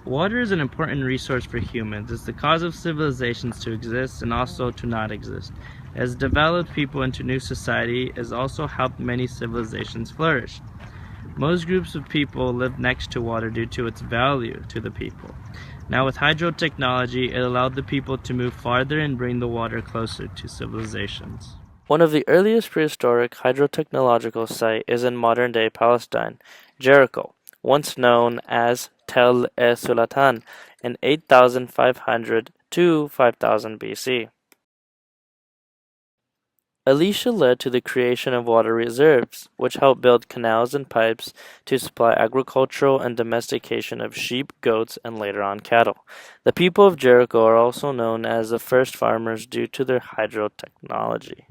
Water is an important resource for humans. It's the cause of civilizations to exist and also to not exist. It has developed people into new society. It has also helped many civilizations flourish. Most groups of people live next to water due to its value to the people. Now with hydrotechnology, it allowed the people to move farther and bring the water closer to civilizations. One of the earliest prehistoric hydrotechnological sites is in modern-day Palestine, Jericho, once known as Tel Sultan in 8500 to 5000 BC. Elisha led to the creation of water reserves, which helped build canals and pipes to supply agricultural and domestication of sheep, goats, and later on cattle. The people of Jericho are also known as the first farmers due to their hydrotechnology.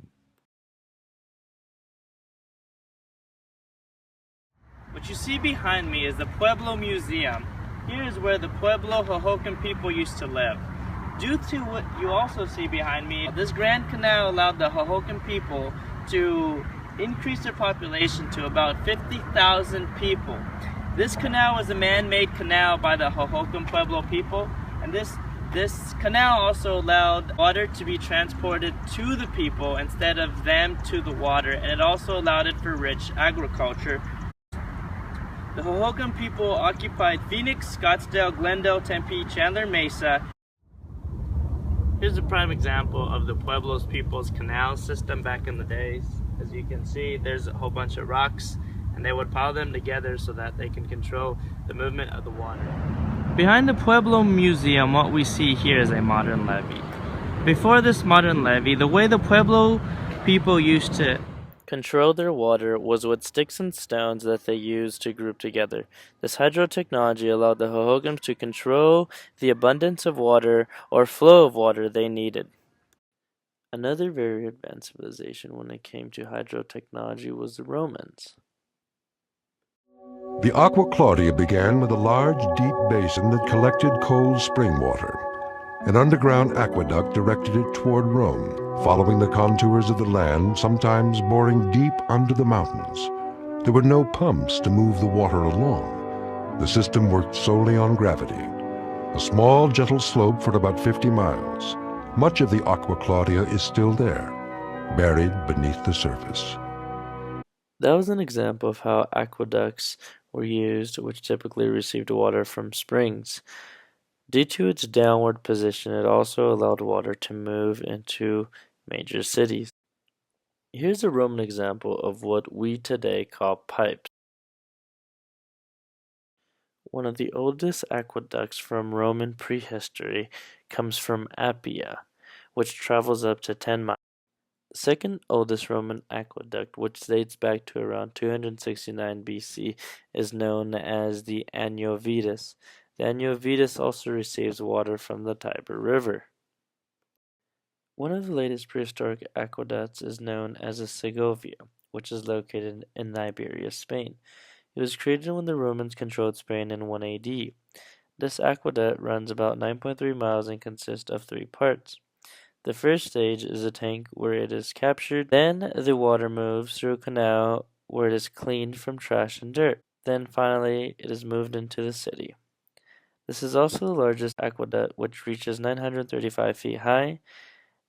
What you see behind me is the Pueblo Museum. Here is where the Pueblo Hohokam people used to live. Due to what you also see behind me, this Grand Canal allowed the Hohokam people to increase their population to about 50,000 people. This canal was a man-made canal by the Hohokam Pueblo people, and this canal also allowed water to be transported to the people instead of them to the water, and it also allowed it for rich agriculture. The Hohokam people occupied Phoenix, Scottsdale, Glendale, Tempe, Chandler, Mesa. Here's a prime example of the Pueblos people's canal system back in the days. As you can see, there's a whole bunch of rocks, and they would pile them together so that they can control the movement of the water. Behind the Pueblo Museum, what we see here is a modern levee. Before this modern levee, the way the Pueblo people used to control their water was with sticks and stones that they used to group together. This hydrotechnology allowed the Hohokams to control the abundance of water or flow of water they needed. Another very advanced civilization when it came to hydrotechnology was the Romans. The Aqua Claudia began with a large, deep basin that collected cold spring water. An underground aqueduct directed it toward Rome, following the contours of the land, sometimes boring deep under the mountains. There were no pumps to move the water along. The system worked solely on gravity. A small, gentle slope for about 50 miles. Much of the Aqua Claudia is still there, buried beneath the surface. That was an example of how aqueducts were used, which typically received water from springs. Due to its downward position, it also allowed water to move into major cities. Here's a Roman example of what we today call pipes. One of the oldest aqueducts from Roman prehistory comes from Appia, which travels up to 10 miles. The second oldest Roman aqueduct, which dates back to around 269 BC, is known as the Anio Vetus. The Anio Vetus also receives water from the Tiber River. One of the latest prehistoric aqueducts is known as the Segovia, which is located in Iberia, Spain. It was created when the Romans controlled Spain in 1 AD. This aqueduct runs about 9.3 miles and consists of 3 parts. The first stage is a tank where it is captured, then the water moves through a canal where it is cleaned from trash and dirt. Then finally it is moved into the city. This is also the largest aqueduct, which reaches 935 feet high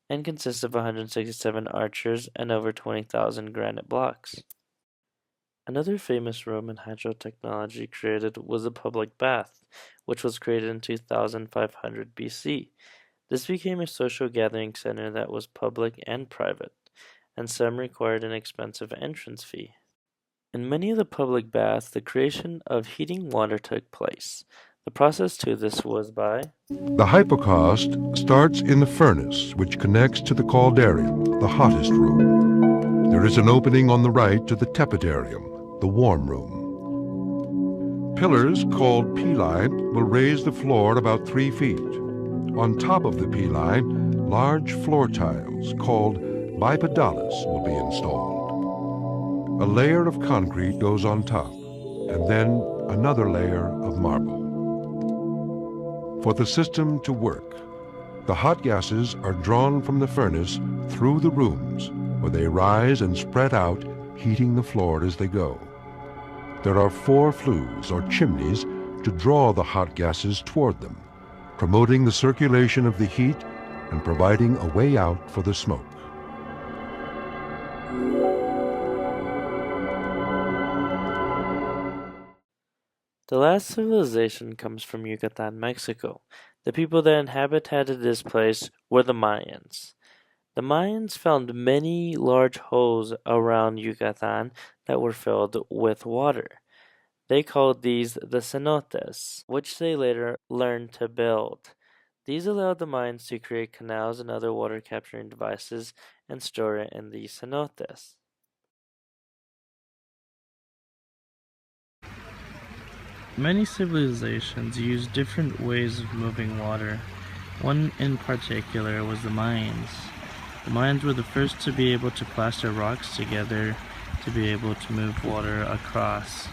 and consists of 167 arches and over 20,000 granite blocks. Another famous Roman hydrotechnology created was the public bath, which was created in 2500 BC. This became a social gathering center that was public and private, and some required an expensive entrance fee. In many of the public baths, the creation of heating water took place. The process to this was by The hypocaust starts in the furnace, which connects to the caldarium, the hottest room. There is an opening on the right to the tepidarium, the warm room. Pillars called pili will raise the floor about 3 feet. On top of the pili, large floor tiles called bipedales will be installed. A layer of concrete goes on top, and then another layer of marble. For the system to work, the hot gases are drawn from the furnace through the rooms, where they rise and spread out, heating the floor as they go. There are 4 flues, or chimneys, to draw the hot gases toward them, promoting the circulation of the heat and providing a way out for the smoke. The last civilization comes from Yucatan, Mexico. The people that inhabited this place were the Mayans. The Mayans found many large holes around Yucatan that were filled with water. They called these the cenotes, which they later learned to build. These allowed the Mayans to create canals and other water capturing devices and store it in these cenotes. Many civilizations used different ways of moving water. One in particular was the Mayans. The Mayans were the first to be able to plaster rocks together to be able to move water across.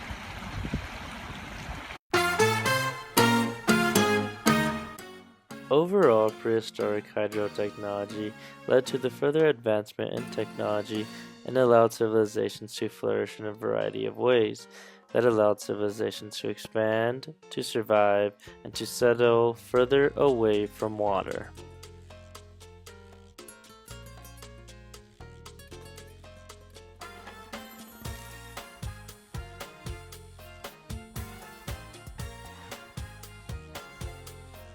Overall, prehistoric hydrotechnology led to the further advancement in technology and allowed civilizations to flourish in a variety of ways that allowed civilizations to expand, to survive, and to settle further away from water.